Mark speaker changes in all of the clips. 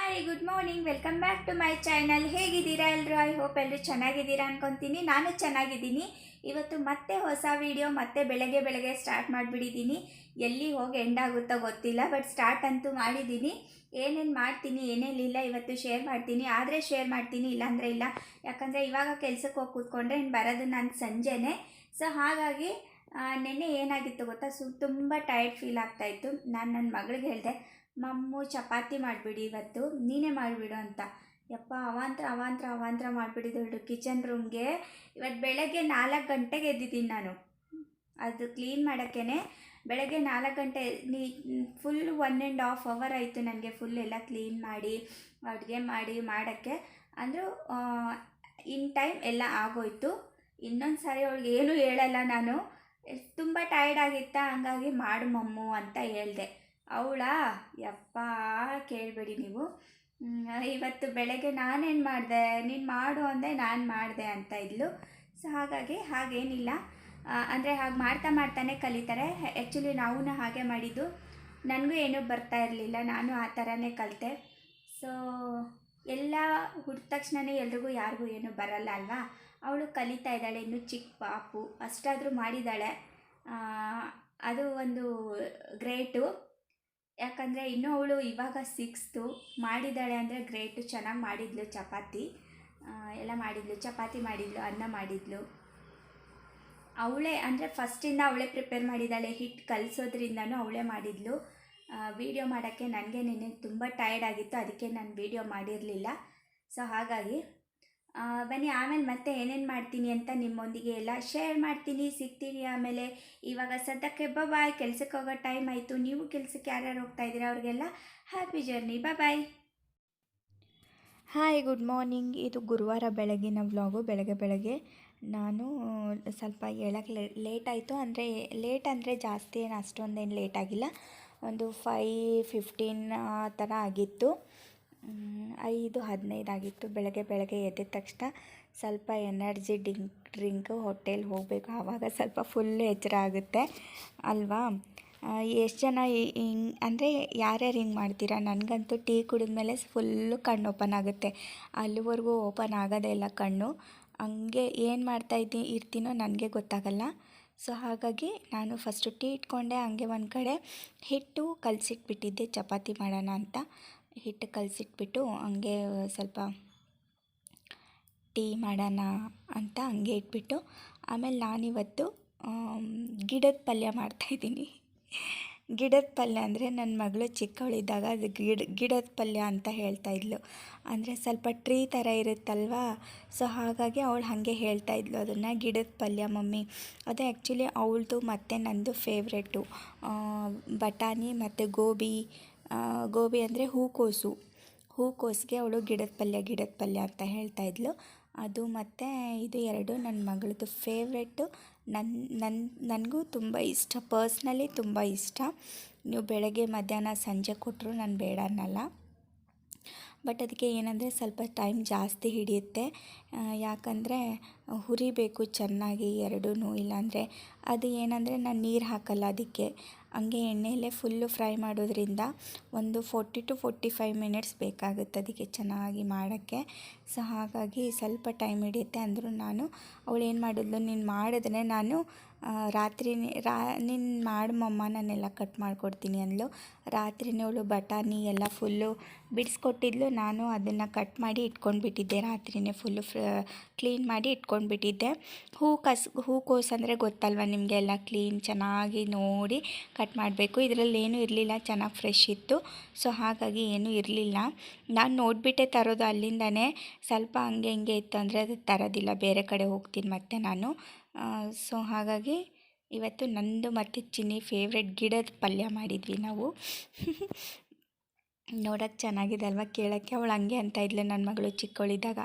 Speaker 1: Hi good morning, welcome back to my channel. ಹೇಗಿದ್ದೀರಾ ಎಲ್ಲರೂ? I hope ಎಲ್ಲರೂ ಚೆನ್ನಾಗಿದ್ದೀರಾ ಅನ್ಕೊತೀನಿ. ನಾನು ಚೆನ್ನಾಗಿದ್ದೀನಿ. ಇವತ್ತು ಮತ್ತೆ ಹೊಸ ವಿಡಿಯೋ ಮತ್ತೆ ಬೆಳಗ್ಗೆ ಸ್ಟಾರ್ಟ್ ಮಾಡಿಬಿಟ್ಟಿದ್ದೀನಿ. ಎಲ್ಲಿ ಹೋಗಿ ಎಂಡ್ ಆಗುತ್ತೋ ಗೊತ್ತಿಲ್ಲ, ಬಟ್ ಸ್ಟಾರ್ಟ್ ಅಂತೂ ಮಾಡಿದ್ದೀನಿ. ಏನೇನು ಮಾಡ್ತೀನಿ ಏನೇನಿಲ್ಲ ಇವತ್ತು ಶೇರ್ ಮಾಡ್ತೀನಿ. ಆದರೆ ಶೇರ್ ಮಾಡ್ತೀನಿ, ಇಲ್ಲಾಂದರೆ ಇಲ್ಲ. ಯಾಕಂದರೆ ಇವಾಗ ಕೆಲಸಕ್ಕೆ ಹೋಗಿ ಕೂತ್ಕೊಂಡ್ರೆ ಇನ್ನು ಬರೋದು ನಾನು ಸಂಜೆನೇ. ಸೊ ಹಾಗಾಗಿ ನೆನ್ನೆ ಏನಾಗಿತ್ತು ಗೊತ್ತಾ, ತುಂಬ ಟೈರ್ಡ್ ಫೀಲ್ ಆಗ್ತಾಯಿತ್ತು. ನಾನು ನನ್ನ ಮಗಳಿಗೆ ಹೇಳಿದೆ, ಮಮ್ಮು ಚಪಾತಿ ಮಾಡಿಬಿಡಿ ಇವತ್ತು, ನೀನೇ ಮಾಡಿಬಿಡು ಅಂತ. ಯಪ್ಪ ಅವಾಂತರ ಮಾಡಿಬಿಟ್ಟಿದ್ದು ಕಿಚನ್ ರೂಮ್ಗೆ. ಇವತ್ತು ಬೆಳಗ್ಗೆ 4 ಗಂಟೆಗೆ ಎದ್ದಿದ್ದೀನಿ ನಾನು. ಅದು ಕ್ಲೀನ್ ಮಾಡೋಕ್ಕೇ ಬೆಳಗ್ಗೆ 4 ಗಂಟೆ ಫುಲ್ 1.5 ಅವರ್ ಆಯಿತು ನನಗೆ ಫುಲ್ ಎಲ್ಲ ಕ್ಲೀನ್ ಮಾಡಿ ಅಡುಗೆ ಮಾಡೋಕ್ಕೆ. ಅಂದರೂ ಇನ್ ಟೈಮ್ ಎಲ್ಲ ಆಗೋಯ್ತು. ಇನ್ನೊಂದು ಸಾರಿ ಅವಳಿಗೆ ಏನೂ ಹೇಳಲ್ಲ ನಾನು. ತುಂಬ ಟಯರ್ಡ್ ಆಗಿತ್ತಾ, ಹಂಗಾಗಿ ಮಾಡು ಮಮ್ಮು ಅಂತ ಹೇಳಿದೆ. ಅವಳಾ ಯಪ್ಪ ಕೇಳಬೇಡಿ ನೀವು. ಇವತ್ತು ಬೆಳಗ್ಗೆ ನಾನೇನು ಮಾಡಿದೆ, ನೀನು ಮಾಡು ಅಂದೆ, ನಾನು ಮಾಡಿದೆ ಅಂತ ಇದ್ಲು. ಸೊ ಹಾಗಾಗಿ ಹಾಗೇನಿಲ್ಲ, ಅಂದರೆ ಹಾಗೆ ಮಾಡ್ತಾನೆ ಕಲಿತಾರೆ. ಆ್ಯಕ್ಚುಲಿ ನಾವು ಹಾಗೆ ಮಾಡಿದ್ದು. ನನಗೂ ಏನೂ ಬರ್ತಾ ಇರಲಿಲ್ಲ, ನಾನು ಆ ಥರನೇ ಕಲಿತೆ. ಸೊ ಎಲ್ಲ ಹುಟ್ಟಿದ ತಕ್ಷಣವೇ ಎಲ್ರಿಗೂ ಯಾರಿಗೂ ಏನೂ ಬರಲ್ಲ ಅಲ್ವಾ. ಅವಳು ಕಲಿತಾ ಇದ್ದಾಳೆ, ಇನ್ನೂ ಚಿಕ್ಕ ಪಾಪು, ಅಷ್ಟಾದರೂ ಮಾಡಿದ್ದಾಳೆ. ಅದು ಒಂದು ಗ್ರೇಟು. ಯಾಕಂದರೆ ಇನ್ನೂ ಅವಳು ಇವಾಗ 6th ಮಾಡಿದ್ದಾಳೆ ಅಂದರೆ ಗ್ರೇಟು. ಚೆನ್ನಾಗಿ ಮಾಡಿದ್ಲು, ಚಪಾತಿ ಎಲ್ಲ ಮಾಡಿದ್ಲು, ಚಪಾತಿ ಮಾಡಿದ್ಲು, ಅನ್ನ ಮಾಡಿದ್ಲು. ಅವಳೇ ಅಂದರೆ ಫಸ್ಟಿಂದ ಅವಳೇ ಪ್ರಿಪೇರ್ ಮಾಡಿದ್ದಾಳೆ. ಹಿಟ್ಟು ಕಲಿಸೋದ್ರಿಂದನೂ ಅವಳೇ ಮಾಡಿದ್ಲು. ವೀಡಿಯೋ ಮಾಡೋಕ್ಕೆ ನನಗೆ ನಿನ್ನೆ ತುಂಬ ಟಯರ್ಡ್ ಆಗಿತ್ತು, ಅದಕ್ಕೆ ನಾನು ವೀಡಿಯೋ ಮಾಡಿರಲಿಲ್ಲ. ಸೊ ಹಾಗಾಗಿ ಬನ್ನಿ ಆಮೇಲೆ ಮತ್ತೆ ಏನೇನು ಮಾಡ್ತೀನಿ ಅಂತ ನಿಮ್ಮೊಂದಿಗೆ ಎಲ್ಲ ಶೇರ್ ಮಾಡ್ತೀನಿ, ಸಿಗ್ತೀನಿ. ಆಮೇಲೆ ಇವಾಗ ಸದ್ಯಕ್ಕೆ ಬಾಯ್. ಕೆಲಸಕ್ಕೆ ಹೋಗೋ ಟೈಮ್ ಆಯಿತು. ನೀವು ಕೆಲಸಕ್ಕೆ ಯಾರ್ಯಾರು ಹೋಗ್ತಾ ಇದ್ದೀರಾ ಅವ್ರಿಗೆಲ್ಲ happy journey. Bye. Hi good morning. ಇದು ಗುರುವಾರ ಬೆಳಗಿನ ವ್ಲಾಗು. ಬೆಳಗ್ಗೆ ನಾನು ಸ್ವಲ್ಪ ಹೇಳಕ್ಕೆ ಲೇಟ್ ಆಯಿತು. ಲೇಟ್ ಅಂದರೆ ಜಾಸ್ತಿ ಏನು ಅಷ್ಟೊಂದೇನು ಲೇಟ್ ಆಗಿಲ್ಲ. ಒಂದು 5:15 ಆ ಥರ ಆಗಿತ್ತು. 5:15 ಆಗಿತ್ತು. ಬೆಳಗ್ಗೆ ಎದ್ದ ತಕ್ಷಣ ಸ್ವಲ್ಪ ಎನರ್ಜಿ ಡ್ರಿಂಕು ಹೊಟ್ಟೆಲಿ ಹೋಗಬೇಕು, ಆವಾಗ ಸ್ವಲ್ಪ ಫುಲ್ಲು ಎಚ್ಚರ ಆಗುತ್ತೆ ಅಲ್ವಾ. ಎಷ್ಟು ಜನ ಹಿಂಗೆ ಅಂದರೆ ಯಾರ್ಯಾರು ಹಿಂಗೆ ಮಾಡ್ತೀರಾ? ನನಗಂತೂ ಟೀ ಕುಡಿದ್ಮೇಲೆ ಫುಲ್ಲು ಕಣ್ಣು ಓಪನ್ ಆಗುತ್ತೆ. ಅಲ್ಲಿವರೆಗೂ ಓಪನ್ ಆಗೋದೇ ಇಲ್ಲ ಕಣ್ಣು. ಹಂಗೆ ಏನು ಇರ್ತೀನೋ ನನಗೆ ಗೊತ್ತಾಗಲ್ಲ. ಸೊ ಹಾಗಾಗಿ ನಾನು ಫಸ್ಟು ಟೀ ಇಟ್ಕೊಂಡೆ. ಹಂಗೆ ಒಂದು ಕಡೆ ಹಿಟ್ಟು ಕಲಸಿಟ್ಬಿಟ್ಟಿದ್ದೆ ಚಪಾತಿ ಮಾಡೋಣ ಅಂತ. ಹಿಟ್ಟು ಕಲಸಿಟ್ಬಿಟ್ಟು ಹಂಗೆ ಸ್ವಲ್ಪ ಟೀ ಮಾಡೋಣ ಅಂತ ಹಂಗೆ ಇಟ್ಬಿಟ್ಟು, ಆಮೇಲೆ ನಾನಿವತ್ತು ಗಿಡದ ಪಲ್ಯ ಮಾಡ್ತಾಯಿದ್ದೀನಿ. ಗಿಡದ ಪಲ್ಯ ಅಂದರೆ ನನ್ನ ಮಗಳು ಚಿಕ್ಕವಳಿದ್ದಾಗ ಅದು ಗಿಡದ ಪಲ್ಯ ಅಂತ ಹೇಳ್ತಾಯಿದ್ಲು. ಅಂದರೆ ಸ್ವಲ್ಪ ಟ್ರೀ ಥರ ಇರುತ್ತಲ್ವ. ಸೊ ಹಾಗಾಗಿ ಅವಳು ಹಾಗೆ ಹೇಳ್ತಾಯಿದ್ಲು, ಅದನ್ನು ಗಿಡದ ಪಲ್ಯ ಮಮ್ಮಿ. ಅದು ಆ್ಯಕ್ಚುಲಿ ಅವಳದು ಮತ್ತು ನನ್ನದು ಫೇವ್ರೆಟು. ಬಟಾಣಿ ಮತ್ತು ಗೋಬಿ ಅಂದರೆ ಹೂಕೋಸಿಗೆ ಅವಳು ಗಿಡದ ಪಲ್ಯ ಅಂತ ಹೇಳ್ತಾಯಿದ್ಲು. ಅದು ಮತ್ತು ಇದು ಎರಡು ನನ್ನ ಮಗಳದ್ದು ಫೇವ್ರೆಟ್ಟು. ನನಗೂ ತುಂಬ ಇಷ್ಟ, ಪರ್ಸ್ನಲಿ ತುಂಬ ಇಷ್ಟ. ನೀವು ಬೆಳಗ್ಗೆ ಮಧ್ಯಾಹ್ನ ಸಂಜೆ ಕೊಟ್ಟರು ನಾನು ಬೇಡ ಅನ್ನಲ್ಲ. ಬಟ್ ಅದಕ್ಕೆ ಏನಂದರೆ ಸ್ವಲ್ಪ ಟೈಮ್ ಜಾಸ್ತಿ ಹಿಡಿಯುತ್ತೆ. ಯಾಕಂದರೆ ಹುರಿಬೇಕು ಚೆನ್ನಾಗಿ ಎರಡೂ. ಇಲ್ಲಾಂದರೆ ಅದು ಏನಂದರೆ ನಾನು ನೀರು ಹಾಕಲ್ಲ ಅದಕ್ಕೆ, ಹಂಗೆ ಎಣ್ಣೆಯಲ್ಲೇ ಫುಲ್ಲು ಫ್ರೈ ಮಾಡೋದ್ರಿಂದ ಒಂದು 40 to 45 ಮಿನಿಟ್ಸ್ ಬೇಕಾಗುತ್ತೆ ಅದಕ್ಕೆ ಚೆನ್ನಾಗಿ ಮಾಡೋಕ್ಕೆ. ಸೊ ಹಾಗಾಗಿ ಸ್ವಲ್ಪ ಟೈಮ್ ಹಿಡಿಯುತ್ತೆ. ಅಂದರೂ ನಾನು ಅವಳೇನು ಮಾಡಿದ್ಲು, ನೀನು ಮಾಡಿದ್ರೆ ನಾನು ನೀನು ಮಾಡು ಮಮ್ಮ, ನಾನೆಲ್ಲ ಕಟ್ ಮಾಡಿಕೊಡ್ತೀನಿ ಅಂದ್ಲು. ರಾತ್ರಿನೇ ಅವಳು ಬಟಾಣಿ ಎಲ್ಲ ಫುಲ್ಲು ಬಿಡಿಸ್ಕೊಟ್ಟಿದ್ಲು. ನಾನು ಅದನ್ನು ಕಟ್ ಮಾಡಿ ಇಟ್ಕೊಂಡ್ಬಿಟ್ಟಿದ್ದೆ. ರಾತ್ರಿನೇ ಫುಲ್ಲು ಕ್ಲೀನ್ ಮಾಡಿ ಇಟ್ಕೊಂಡ್ಬಿಟ್ಟಿದ್ದೆ. ಹೂಕೋಸು ಅಂದರೆ ಗೊತ್ತಲ್ವ ನಿಮಗೆಲ್ಲ, ಕ್ಲೀನ್ ಚೆನ್ನಾಗಿ ನೋಡಿ ಕಟ್ ಮಾಡಬೇಕು. ಇದರಲ್ಲಿ ಏನೂ ಇರಲಿಲ್ಲ, ಚೆನ್ನಾಗಿ ಫ್ರೆಶ್ ಇತ್ತು. ಸೊ ಹಾಗಾಗಿ ಏನೂ ಇರಲಿಲ್ಲ. ನಾನು ನೋಡಿಬಿಟ್ಟೆ ತರೋದು ಅಲ್ಲಿಂದನೇ. ಸ್ವಲ್ಪ ಹಂಗೆ ಹಿಂಗೆ ಇತ್ತು ಅಂದರೆ ಅದು ತರೋದಿಲ್ಲ, ಬೇರೆ ಕಡೆ ಹೋಗ್ತೀನಿ ಮತ್ತೆ ನಾನು. ಸೊ ಹಾಗಾಗಿ ಇವತ್ತು ನಂದು ಮತ್ತು ಚಿನ್ನಿ ಫೇವ್ರೆಟ್ ಗಿಡದ ಪಲ್ಯ ಮಾಡಿದ್ವಿ ನಾವು. ನೋಡೋಕ್ಕೆ ಚೆನ್ನಾಗಿದೆ ಅಲ್ವಾ, ಕೇಳೋಕ್ಕೆ. ಅವಳು ಹಂಗೆ ಅಂತ ಇದ್ಲು ನನ್ನ ಮಗಳು ಚಿಕ್ಕವಳಿದ್ದಾಗ,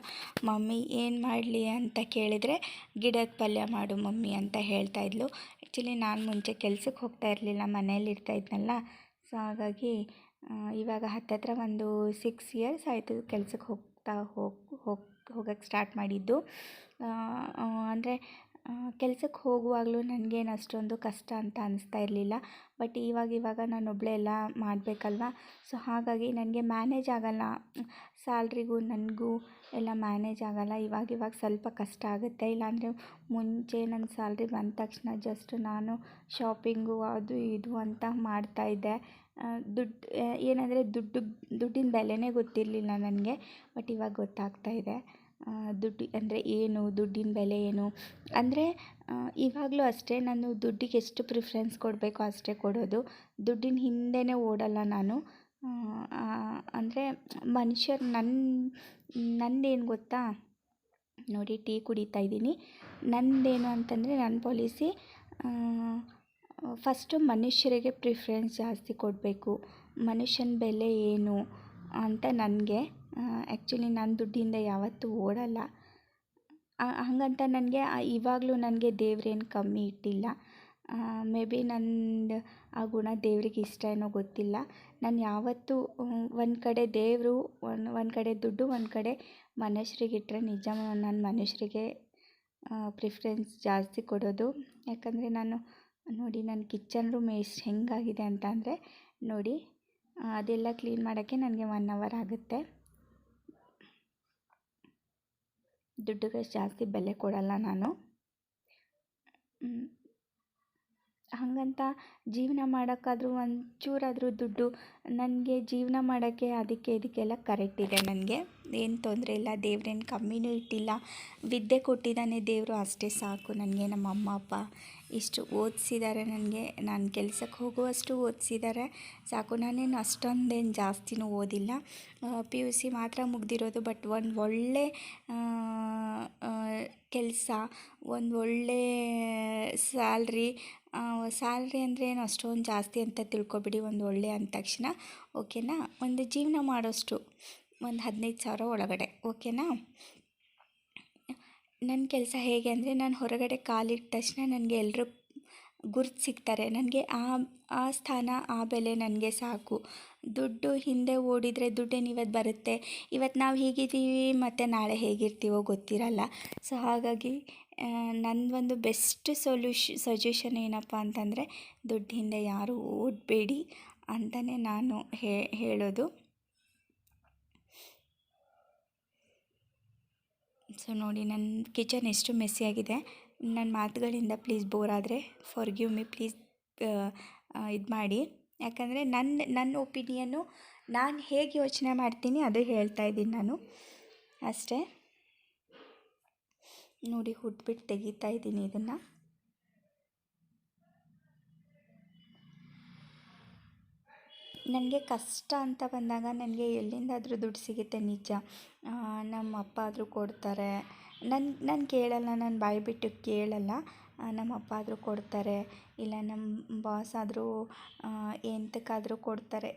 Speaker 1: ಮಮ್ಮಿ ಏನು ಮಾಡಲಿ ಅಂತ ಕೇಳಿದರೆ ಗಿಡದ ಪಲ್ಯ ಮಾಡು ಮಮ್ಮಿ ಅಂತ ಹೇಳ್ತಾಯಿದ್ಲು. ಆ್ಯಕ್ಚುಲಿ ನಾನು ಮುಂಚೆ ಕೆಲ್ಸಕ್ಕೆ ಹೋಗ್ತಾ ಇರಲಿಲ್ಲ, ಮನೇಲಿ ಇರ್ತಾಯಿದ್ನಲ್ಲ. ಸೊ ಹಾಗಾಗಿ ಇವಾಗ ಹತ್ತತ್ರ ಒಂದು 6 years ಆಯಿತು ಕೆಲ್ಸಕ್ಕೆ ಹೋಗೋಕ್ಕೆ ಸ್ಟಾರ್ಟ್ ಮಾಡಿದ್ದು. ಅಂದರೆ ಕೆಲಸಕ್ಕೆ ಹೋಗುವಾಗಲೂ ನನಗೇನು ಅಷ್ಟೊಂದು ಕಷ್ಟ ಅಂತ ಅನ್ನಿಸ್ತಾ ಇರಲಿಲ್ಲ. ಬಟ್ ಇವಾಗ ನಾನೊಬ್ಬಳೇ ಎಲ್ಲ ಮಾಡಬೇಕಲ್ವ. ಸೊ ಹಾಗಾಗಿ ನನಗೆ ಮ್ಯಾನೇಜ್ ಆಗೋಲ್ಲ, ಸ್ಯಾಲ್ರಿಗೂ ನನಗೂ ಎಲ್ಲ ಮ್ಯಾನೇಜ್ ಆಗೋಲ್ಲ. ಇವಾಗ ಸ್ವಲ್ಪ ಕಷ್ಟ ಆಗುತ್ತೆ. ಇಲ್ಲಾಂದರೆ ಮುಂಚೆ ನನ್ನ ಸ್ಯಾಲ್ರಿ ಬಂದ ತಕ್ಷಣ ಜಸ್ಟ್ ನಾನು ಶಾಪಿಂಗು ಅದು ಇದು ಅಂತ ಮಾಡ್ತಾಯಿದ್ದೆ. ಏನಂದರೆ ದುಡ್ಡಿನ ಬೆಲೆನೇ ಗೊತ್ತಿರಲಿಲ್ಲ ನನಗೆ. ಬಟ್ ಇವಾಗ ಗೊತ್ತಾಗ್ತಾ ಇದೆ ದುಡ್ಡು ಅಂದರೆ ಏನು, ದುಡ್ಡಿನ ಬೆಲೆ ಏನು ಅಂದರೆ. ಇವಾಗಲೂ ಅಷ್ಟೇ, ನಾನು ದುಡ್ಡಿಗೆ ಎಷ್ಟು ಪ್ರಿಫ್ರೆನ್ಸ್ ಕೊಡಬೇಕೋ ಅಷ್ಟೇ ಕೊಡೋದು. ದುಡ್ಡಿನ ಹಿಂದೆನೇ ಓಡಲ್ಲ ನಾನು. ಅಂದರೆ ಮನುಷ್ಯರು ನಂದೇನು ಗೊತ್ತಾ, ನೋಡಿ ಟೀ ಕುಡಿತಾ ಇದ್ದೀನಿ. ನಂದೇನು ಅಂತಂದರೆ ನನ್ನ ಪಾಲಿಸಿ ಫಸ್ಟು ಮನುಷ್ಯರಿಗೆ ಪ್ರಿಫ್ರೆನ್ಸ್ ಜಾಸ್ತಿ ಕೊಡಬೇಕು. ಮನುಷ್ಯನ ಬೆಲೆ ಏನು ಅಂತ ನನಗೆ ಆ್ಯಕ್ಚುಲಿ ನಾನು ದುಡ್ಡಿಂದ ಯಾವತ್ತೂ ಓಡಲ್ಲ. ಹಾಗಂತ ನನಗೆ ಇವಾಗಲೂ ನನಗೆ ದೇವ್ರೇನು ಕಮ್ಮಿ ಇಟ್ಟಿಲ್ಲ. ಮೇ ಬಿ ನಂದು ಆ ಗುಣ ದೇವ್ರಿಗೆ ಇಷ್ಟ ಏನೋ ಗೊತ್ತಿಲ್ಲ. ನಾನು ಯಾವತ್ತೂ ಒಂದು ಕಡೆ ದೇವರು, ಒಂದು ಕಡೆ ದುಡ್ಡು, ಒಂದು ಕಡೆ ಮನುಷ್ಯರಿಗಿಟ್ಟರೆ ನಿಜ ನಾನು ಮನುಷ್ಯರಿಗೆ ಪ್ರಿಫ್ರೆನ್ಸ್ ಜಾಸ್ತಿ ಕೊಡೋದು. ಯಾಕಂದರೆ ನಾನು ನೋಡಿ ನನ್ನ ಕಿಚನ್ ರೂಮ್ ಎಷ್ಟು ಹೆಂಗಾಗಿದೆ ಅಂತ ಅಂದರೆ ನೋಡಿ, ಅದೆಲ್ಲ ಕ್ಲೀನ್ ಮಾಡೋಕ್ಕೆ ನನಗೆ 1 hour ಆಗುತ್ತೆ. ದುಡ್ಡಿಗೆ ಜಾಸ್ತಿ ಬೆಲೆ ಕೊಡಲ್ಲ ನಾನು. ಹಾಗಂತ ಜೀವನ ಮಾಡೋಕ್ಕಾದ್ರೂ ಒಂಚೂರಾದರೂ ದುಡ್ಡು ನನಗೆ ಜೀವನ ಮಾಡೋಕ್ಕೆ ಇದಕ್ಕೆಲ್ಲ ಕರೆಕ್ಟ್ ಇದೆ. ನನಗೆ ಏನು ತೊಂದರೆ ಇಲ್ಲ. ದೇವ್ರೇನು ಕಮ್ಮಿನೂ ಇಟ್ಟಿಲ್ಲ. ವಿದ್ಯೆ ಕೊಟ್ಟಿದ್ದಾನೆ ದೇವರು, ಅಷ್ಟೇ ಸಾಕು ನನಗೆ. ನಮ್ಮ ಅಮ್ಮ ಅಪ್ಪ ಇಷ್ಟು ಓದಿಸಿದ್ದಾರೆ ನನಗೆ. ನಾನು ಕೆಲಸಕ್ಕೆ ಹೋಗುವಷ್ಟು ಓದಿಸಿದ್ದಾರೆ ಸಾಕು. ನಾನೇನು ಅಷ್ಟೊಂದೇನು ಜಾಸ್ತಿನೂ ಓದಿಲ್ಲ. PUC ಮಾತ್ರ ಮುಗ್ದಿರೋದು. ಬಟ್ ಒಂದು ಒಳ್ಳೆ ಕೆಲಸ, ಒಂದು ಒಳ್ಳೆ ಸ್ಯಾಲ್ರಿ ಅಂದರೆ ಏನು ಅಷ್ಟೊಂದು ಜಾಸ್ತಿ ಅಂತ ತಿಳ್ಕೊಬಿಡಿ. ಒಂದು ಒಳ್ಳೆ ಅಂದ ತಕ್ಷಣ ಓಕೆನಾ, ಒಂದು ಜೀವನ ಮಾಡೋಷ್ಟು ಒಂದು 15,000 ಒಳಗಡೆ ಓಕೆನಾ. ನನ್ನ ಕೆಲಸ ಹೇಗೆ ಅಂದರೆ, ನಾನು ಹೊರಗಡೆ ಕಾಲಿಟ್ಟ ತಕ್ಷಣ ನನಗೆ ಎಲ್ಲರೂ ಗುರ್ತು ಸಿಗ್ತಾರೆ. ನನಗೆ ಆ ಸ್ಥಾನ, ಆ ಬೆಲೆ ನನಗೆ ಸಾಕು. ದುಡ್ಡು ಹಿಂದೆ ಓಡಿದರೆ ದುಡ್ಡೇನು ಇವತ್ತು ಬರುತ್ತೆ. ಇವತ್ತು ನಾವು ಹೀಗಿದ್ದೀವಿ ಮತ್ತು ನಾಳೆ ಹೇಗಿರ್ತೀವೋ ಗೊತ್ತಿರಲ್ಲ. ಸೊ ಹಾಗಾಗಿ ನನ್ನದೊಂದು ಬೆಸ್ಟ್ ಸಜೆಷನ್ ಏನಪ್ಪ ಅಂತಂದರೆ, ದುಡ್ಡು ಹಿಂದೆ ಯಾರೂ ಓಡಬೇಡಿ ಅಂತಲೇ ನಾನು ಹೇಳೋದು. ಸೊ ನೋಡಿ, ನನ್ನ ಕಿಚನ್ ಎಷ್ಟು ಮೆಸ್ಸಿಯಾಗಿದೆ. ನನ್ನ ಮಾತುಗಳಿಂದ ಪ್ಲೀಸ್ ಬೋರ್ ಆದರೆ ಫಾರ್ಗಿವ್ ಮಿ ಪ್ಲೀಸ್. ಇದು ಮಾಡಿ, ಯಾಕಂದರೆ ನನ್ನ ಒಪಿನಿಯನ್ನು ನಾನು ಹೇಗೆ ಯೋಚನೆ ಮಾಡ್ತೀನಿ ಅದು ಹೇಳ್ತಾ ಇದ್ದೀನಿ ನಾನು ಅಷ್ಟೇ. ನೋಡಿ, ಹುಟ್ಬಿಟ್ಟು ತೆಗಿತಾ ಇದ್ದೀನಿ ಇದನ್ನು. ನನಗೆ ಕಷ್ಟ ಅಂತ ಬಂದಾಗ ನನಗೆ ಎಲ್ಲಿಂದಾದರೂ ದುಡ್ಡು ಸಿಗುತ್ತೆ ನಿಜ. ನಮ್ಮ ಅಪ್ಪ ಆದರೂ ಕೊಡ್ತಾರೆ. ನಾನು ಕೇಳಲ್ಲ, ನಾನು ಬಾಯಿ ಬಿಟ್ಟು ಕೇಳಲ್ಲ. ನಮ್ಮ ಅಪ್ಪ ಆದರೂ ಕೊಡ್ತಾರೆ, ಇಲ್ಲ ನಮ್ಮ ಬಾಸ್ ಆದರೂ ಎಂತಕ್ಕಾದರೂ ಕೊಡ್ತಾರೆ.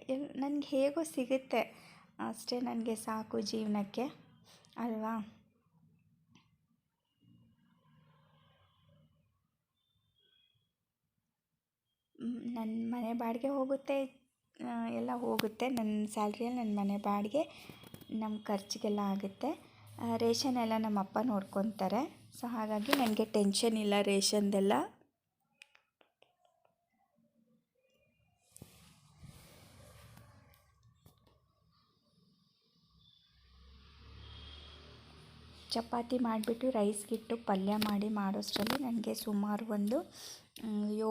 Speaker 1: ನನಗೆ ಹೇಗೋ ಸಿಗುತ್ತೆ ಅಷ್ಟೇ, ನನಗೆ ಸಾಕು ಜೀವನಕ್ಕೆ ಅಲ್ವಾ. ನನ್ನ ಮನೆ ಬಾಡಿಗೆ ಹೋಗುತ್ತೆ, ಎಲ್ಲ ಹೋಗುತ್ತೆ. ನನ್ನ ಸ್ಯಾಲ್ರಿಯಲ್ಲಿ ನನ್ನ ಮನೆ ಬಾಡಿಗೆ, ನಮ್ಮ ಖರ್ಚಿಗೆಲ್ಲ ಆಗುತ್ತೆ. ರೇಷನ್ ಎಲ್ಲ ನಮ್ಮ ಅಪ್ಪ ನೋಡ್ಕೊತಾರೆ. ಸೊ ಹಾಗಾಗಿ ನನಗೆ ಟೆನ್ಷನ್ ಇಲ್ಲ ರೇಷನ್ದೆಲ್ಲ. ಚಪಾತಿ ಮಾಡಿಬಿಟ್ಟು ರೈಸ್ಗಿಟ್ಟು ಪಲ್ಯ ಮಾಡೋಷ್ಟರಲ್ಲಿ ನನಗೆ ಸುಮಾರು ಒಂದು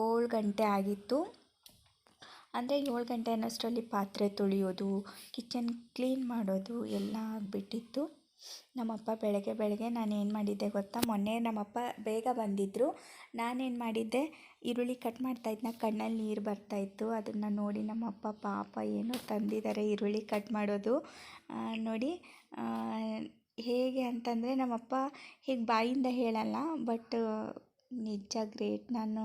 Speaker 1: 7 ಗಂಟೆ ಆಗಿತ್ತು. ಅಂದರೆ 7 ಗಂಟೆ ಅನ್ನೋಷ್ಟರಲ್ಲಿ ಪಾತ್ರೆ ತೊಳೆಯೋದು, ಕಿಚನ್ ಕ್ಲೀನ್ ಮಾಡೋದು ಎಲ್ಲ ಆಗಿಬಿಟ್ಟಿತ್ತು. ನಮ್ಮಪ್ಪ ಬೆಳಗ್ಗೆ ನಾನೇನು ಮಾಡಿದ್ದೆ ಗೊತ್ತಾ, ಮೊನ್ನೆ ನಮ್ಮಪ್ಪ ಬೇಗ ಬಂದಿದ್ದರು. ನಾನೇನು ಮಾಡಿದ್ದೆ, ಈರುಳ್ಳಿ ಕಟ್ ಮಾಡ್ತಾಯಿದ್ನ, ಕಣ್ಣಲ್ಲಿ ನೀರು ಬರ್ತಾಯಿತ್ತು. ಅದನ್ನು ನೋಡಿ ನಮ್ಮಪ್ಪ ಪಾಪ ಏನೋ ತಂದಿದ್ದಾರೆ ಈರುಳ್ಳಿ ಕಟ್ ಮಾಡೋದು. ನೋಡಿ ಹೇಗೆ ಅಂತಂದರೆ, ನಮ್ಮಪ್ಪ ಹೀಗೆ ಬಾಯಿಂದ ಹೇಳಲ್ಲ, ಬಟ್ ನಿಜ ಗ್ರೇಟ್. ನಾನು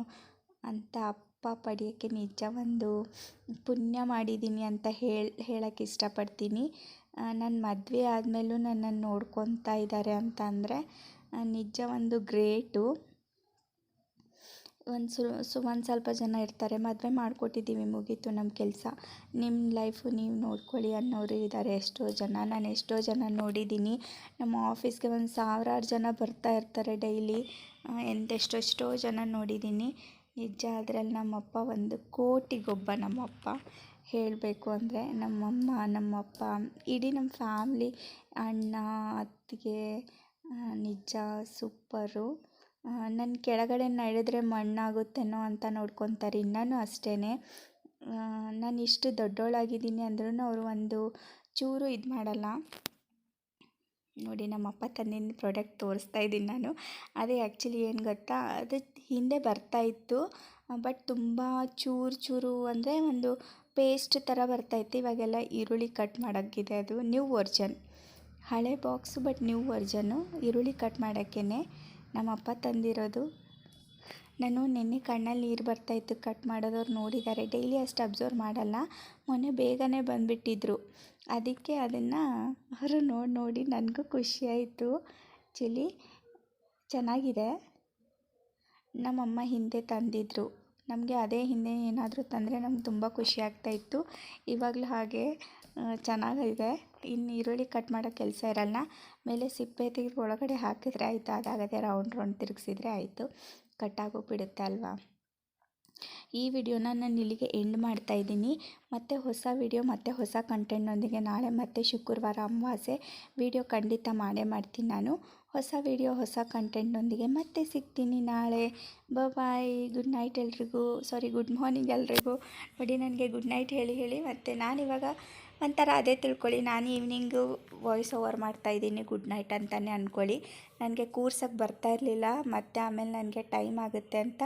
Speaker 1: ಅಂಥ ಅಪ್ಪ ಪಡೆಯೋಕ್ಕೆ ನಿಜ ಒಂದು ಪುಣ್ಯ ಮಾಡಿದ್ದೀನಿ ಅಂತ ಹೇಳಕ್ಕೆ ಇಷ್ಟಪಡ್ತೀನಿ. ನನ್ನ ಮದುವೆ ಆದಮೇಲೂ ನನ್ನನ್ನು ನೋಡ್ಕೊತಾ ಇದ್ದಾರೆ ಅಂತ ಅಂದರೆ ನಿಜ ಒಂದು ಗ್ರೇಟು. ಒಂದು ಸ್ವಲ್ಪ ಜನ ಇರ್ತಾರೆ, ಮದುವೆ ಮಾಡಿಕೊಟ್ಟಿದ್ದೀವಿ ಮುಗೀತು ನಮ್ಮ ಕೆಲಸ, ನಿಮ್ಮ ಲೈಫು ನೀವು ನೋಡ್ಕೊಳ್ಳಿ ಅನ್ನೋರು ಇದ್ದಾರೆ ಎಷ್ಟೋ ಜನ. ನಾನು ಎಷ್ಟೋ ಜನ ನೋಡಿದ್ದೀನಿ. ನಮ್ಮ ಆಫೀಸ್ಗೆ 1,000 ಜನ ಬರ್ತಾ ಇರ್ತಾರೆ ಡೈಲಿ. ಎಂತೆಷ್ಟೆಷ್ಟೋ ಜನ ನೋಡಿದ್ದೀನಿ. ನಿಜ ಅದರಲ್ಲಿ ನಮ್ಮಪ್ಪ ಒಂದು ಕೋಟಿಗೊಬ್ಬ. ನಮ್ಮಪ್ಪ ಹೇಳಬೇಕು ಅಂದರೆ ನಮ್ಮಮ್ಮ, ನಮ್ಮಪ್ಪ, ಇಡೀ ನಮ್ಮ ಫ್ಯಾಮ್ಲಿ, ಅಣ್ಣ, ಅತ್ತಿಗೆ, ನಿಜ ಸೂಪರು. ನನ್ನ ಕೆಳಗಡೆ ನಡೆದ್ರೆ ಮಣ್ಣಾಗುತ್ತೇನೋ ಅಂತ ನೋಡ್ಕೊತಾರೆ. ಇನ್ನೂ ಅಷ್ಟೇ, ನಾನು ಇಷ್ಟು ದೊಡ್ಡವಳಾಗಿದ್ದೀನಿ ಅಂದ್ರೂ ಅವರು ಒಂದು ಚೂರು ಇದು ಮಾಡಲ್ಲ. ನೋಡಿ ನಮ್ಮಪ್ಪ ತಂದಿದ್ದ ಪ್ರಾಡಕ್ಟ್ ತೋರಿಸ್ತಾ ಇದ್ದೀನಿ ನಾನು. ಅದೇ ಆ್ಯಕ್ಚುಲಿ ಏನು ಗೊತ್ತಾ, ಅದು ಹಿಂದೆ ಬರ್ತಾಯಿತ್ತು, ಬಟ್ ತುಂಬ ಚೂರು ಅಂದರೆ ಒಂದು ಪೇಸ್ಟ್ ಥರ ಬರ್ತಾಯಿತ್ತು. ಇವಾಗೆಲ್ಲ ಈರುಳ್ಳಿ ಕಟ್ ಮಾಡೋಕ್ಕಿದೆ. ಅದು ನ್ಯೂ ವರ್ಷನ್, ಹಳೆ ಬಾಕ್ಸು ಬಟ್ ನ್ಯೂ ವರ್ಷನ್ನು ಈರುಳ್ಳಿ ಕಟ್ ಮಾಡೋಕ್ಕೇ ನಮ್ಮಪ್ಪ ತಂದಿರೋದು. ನಾನು ನಿನ್ನೆ ಕಣ್ಣಲ್ಲಿ ನೀರು ಬರ್ತಾಯಿತ್ತು, ಕಟ್ ಮಾಡೋದವ್ರು ನೋಡಿದ್ದಾರೆ. ಡೈಲಿ ಅಷ್ಟು ಅಬ್ಸರ್ವ್ ಮಾಡಲ್ಲ, ಮೊನ್ನೆ ಬೇಗನೆ ಬಂದುಬಿಟ್ಟಿದ್ರು. ಅದಕ್ಕೆ ಅದನ್ನು ಅವರು ನೋಡಿ ನನಗೂ ಖುಷಿಯಾಯಿತು. ಆ್ಯಕ್ಚುಲಿ ಚೆನ್ನಾಗಿದೆ. ನಮ್ಮಮ್ಮ ಹಿಂದೆ ತಂದಿದ್ದರು ನಮಗೆ. ಅದೇ ಹಿಂದೆ ಏನಾದರೂ ತಂದರೆ ನಮ್ಗೆ ತುಂಬ ಖುಷಿ ಆಗ್ತಾಯಿತ್ತು. ಇವಾಗಲೂ ಹಾಗೆ ಚೆನ್ನಾಗಿದೆ. ಇನ್ನು ಈರುಳ್ಳಿ ಕಟ್ ಮಾಡೋ ಕೆಲಸ ಇರಲ್ಲ. ಮೇಲೆ ಸಿಪ್ಪೆ ತೆಗೆದು ಒಳಗಡೆ ಹಾಕಿದ್ರೆ ಆಯಿತು. ಅದಾಗದೆ ರೌಂಡ್ ತಿರುಗಿಸಿದ್ರೆ ಆಯಿತು, ಕಟ್ಟಾಗೋಗ್ಬಿಡುತ್ತೆ ಅಲ್ವಾ. ಈ ವಿಡಿಯೋನ ನಾನು ಇಲ್ಲಿಗೆ ಎಂಡ್ ಮಾಡ್ತಾಯಿದ್ದೀನಿ. ಮತ್ತೆ ಹೊಸ ವಿಡಿಯೋ ಮತ್ತು ಹೊಸ ಕಂಟೆಂಟ್ನೊಂದಿಗೆ ನಾಳೆ ಮತ್ತೆ ಶುಕ್ರವಾರ ಅಮಾವಾಸ್ಯೆ ವಿಡಿಯೋ ಖಂಡಿತ ಮಾಡೇ ಮಾಡ್ತೀನಿ ನಾನು. ಹೊಸ ವಿಡಿಯೋ ಹೊಸ ಕಂಟೆಂಟ್ನೊಂದಿಗೆ ಮತ್ತೆ ಸಿಗ್ತೀನಿ ನಾಳೆ. ಬಾಯ್. ಗುಡ್ ನೈಟ್ ಎಲ್ರಿಗೂ. ಗುಡ್ ಮಾರ್ನಿಂಗ್ ಎಲ್ರಿಗೂ. ನೋಡಿ ನನಗೆ ಗುಡ್ ನೈಟ್ ಹೇಳಿ ಮತ್ತು ನಾನಿವಾಗ ಒಂಥರ ಅದೇ ತಿಳ್ಕೊಳ್ಳಿ, ನಾನು ಈವ್ನಿಂಗು ವಾಯ್ಸ್ ಓವರ್ ಮಾಡ್ತಾಯಿದ್ದೀನಿ ಗುಡ್ ನೈಟ್ ಅಂತಲೇ ಅಂದ್ಕೊಳ್ಳಿ. ನನಗೆ ಕೂರ್ಸೋಕ್ಕೆ ಬರ್ತಾ ಇರಲಿಲ್ಲ, ಮತ್ತು ಆಮೇಲೆ ನನಗೆ ಟೈಮ್ ಆಗುತ್ತೆ ಅಂತ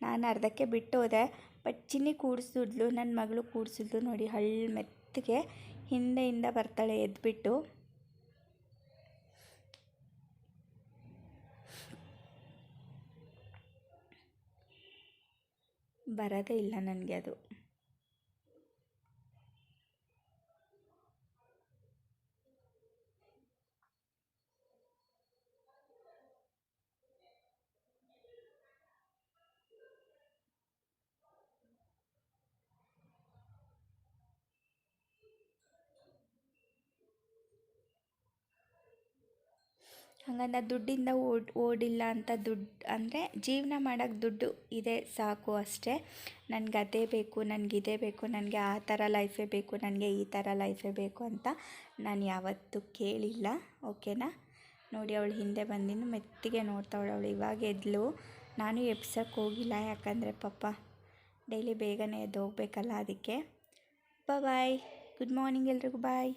Speaker 1: ನಾನು ಅರ್ಧಕ್ಕೆ ಬಿಟ್ಟು ಹೋದೆ. ಬಟ್ ಚಿನ್ನಿ ಕೂಡಿಸಿದ್ಲು, ನನ್ನ ಮಗಳು ಕೂಡಿಸಿದ್ಲು. ನೋಡಿ ಮೆತ್ತಗೆ ಹಿಂದೆಯಿಂದ ಬರ್ತಾಳೆ ಎದ್ಬಿಟ್ಟು. ಬರೋದೇ ಇಲ್ಲ ನನಗೆ ಅದು. ಹಾಗಂತ ದುಡ್ಡಿಂದ ಓಡಿಲ್ಲ ಅಂತ. ದುಡ್ಡು ಅಂದರೆ ಜೀವನ ಮಾಡೋಕ್ಕೆ ದುಡ್ಡು ಇದೆ ಸಾಕು ಅಷ್ಟೇ. ನನಗೆ ಅದೇ ಬೇಕು, ನನಗಿದೇ ಬೇಕು, ನನಗೆ ಆ ಥರ ಲೈಫೇ ಬೇಕು, ನನಗೆ ಈ ಥರ ಲೈಫೇ ಬೇಕು ಅಂತ ನಾನು ಯಾವತ್ತೂ ಕೇಳಿಲ್ಲ. ಓಕೆನಾ. ನೋಡಿ ಅವಳು ಹಿಂದೆ ಬಂದಿದ್ದು ಮೆತ್ತಿಗೆ ನೋಡ್ತಾವಳು. ಅವಳು ಇವಾಗ ಎದ್ಲು. ನಾನು ಎಬ್ಸೋಕ್ಕೆ ಹೋಗಿಲ್ಲ, ಯಾಕಂದರೆ ಪಾಪ ಡೈಲಿ ಬೇಗನೆ ಎದ್ದು ಹೋಗ್ಬೇಕಲ್ಲ, ಅದಕ್ಕೆ. ಬಾಯ್. ಗುಡ್ ಮಾರ್ನಿಂಗ್ ಎಲ್ರಿಗೂ. ಬಾಯ್.